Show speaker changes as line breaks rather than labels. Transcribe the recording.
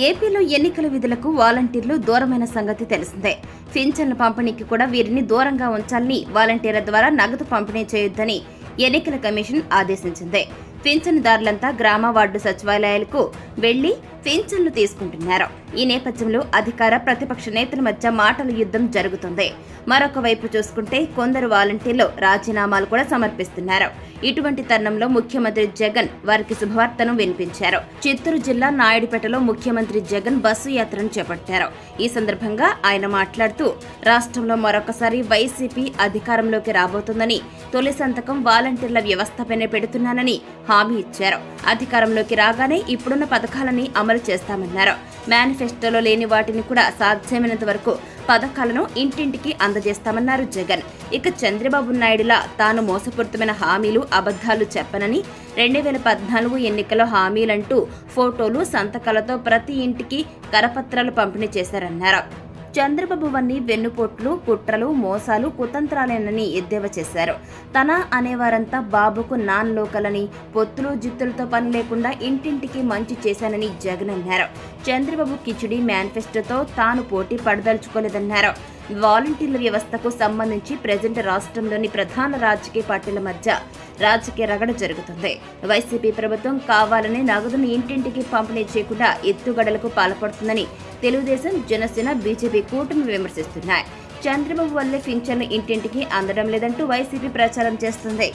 ఏపీలో ఎన్నికల విధులకు వాలంటీర్లు దూరమైన సంగతి తెలిసిందే. పింఛన్ల పంపిణీకి కూడా వీరిని దూరంగా ఉంచాలని, వాలంటీర్ల ద్వారా నగదు పంపిణీ చేయొద్దని ఎన్నికల కమిషన్ ఆదేశించింది. పింఛనుదారులంతా గ్రామ వార్డు సచివాలయాలకు వెళ్లి పింఛన్లు తీసుకుంటున్నారు. ఈ నేపథ్యంలో అధికార ప్రతిపక్ష నేతల మధ్య మాటల యుద్ధం జరుగుతుంది. మరొక వైపు చూసుకుంటే కొందరు వాలంటీర్లు రాజీనామాలు కూడా సమర్పిస్తున్నారు. ఇటువంటి తరుణంలో ముఖ్యమంత్రి జగన్ వారికి శుభవార్తను వినిపించారు. చిత్తూరు జిల్లా నాయుడుపేటలో ముఖ్యమంత్రి జగన్ బస్సు యాత్రను చేపట్టారు. ఈ సందర్భంగా ఆయన మాట్లాడుతూ రాష్ట్రంలో మరొకసారి వైసీపీ అధికారంలోకి రాబోతుందని, తొలి సంతకం వాలంటీర్ల వ్యవస్థపైనే పెడుతున్నానని హామీ ఇచ్చారు. అధికారంలోకి రాగానే ఇప్పుడున్న పథకాలని అమలు చేస్తామన్నారు. మేనిఫెస్టోలో లేని వాటిని కూడా సాధ్యమైనంత వరకు పథకాలను ఇంటింటికి అందజేస్తామన్నారు జగన్. ఇక చంద్రబాబు నాయుడులా తాను మోసపూరితమైన హామీలు, అబద్ధాలు చెప్పనని 2014 ఎన్నికల హామీలంటూ ఫోటోలు, సంతకాలతో ప్రతి ఇంటికి కరపత్రాలు పంపిణీ చేశారన్నారు. చంద్రబాబు వన్ని వెన్నుపోట్లు, కుట్రలు, మోసాలు, కుతంత్రాలేనని ఎద్దేవా చేశారు. తన అనేవారంతా బాబుకు నాన్ లోకలని, పొత్తులు జిత్తులతో పని లేకుండా ఇంటింటికి మంచి చేశానని జగన్ అన్నారు. చంద్రబాబు కిచిడి మేనిఫెస్టోతో తాను పోటీ పడదలుచుకోలేదన్నారు. వాలంటీర్ల వ్యవస్థకు సంబంధించి ప్రజెంట్ రాష్ట్రంలోని ప్రధాన రాజకీయ పార్టీల మధ్య రాజకీయ రగడ జరుగుతుంది. వైసీపీ ప్రభుత్వం కావాలని నగదును ఇంటింటికి పంపిణీ చేయకుండా ఎత్తుగడలకు పాల్పడుతుందని తెలుగుదేశం, జనసేన, బీజేపీ కూటమి విమర్శిస్తున్నాయి. చంద్రబాబు వల్లే పింఛన్లు ఇంటింటికి అందడం లేదంటూ వైసీపీ ప్రచారం చేస్తుంది.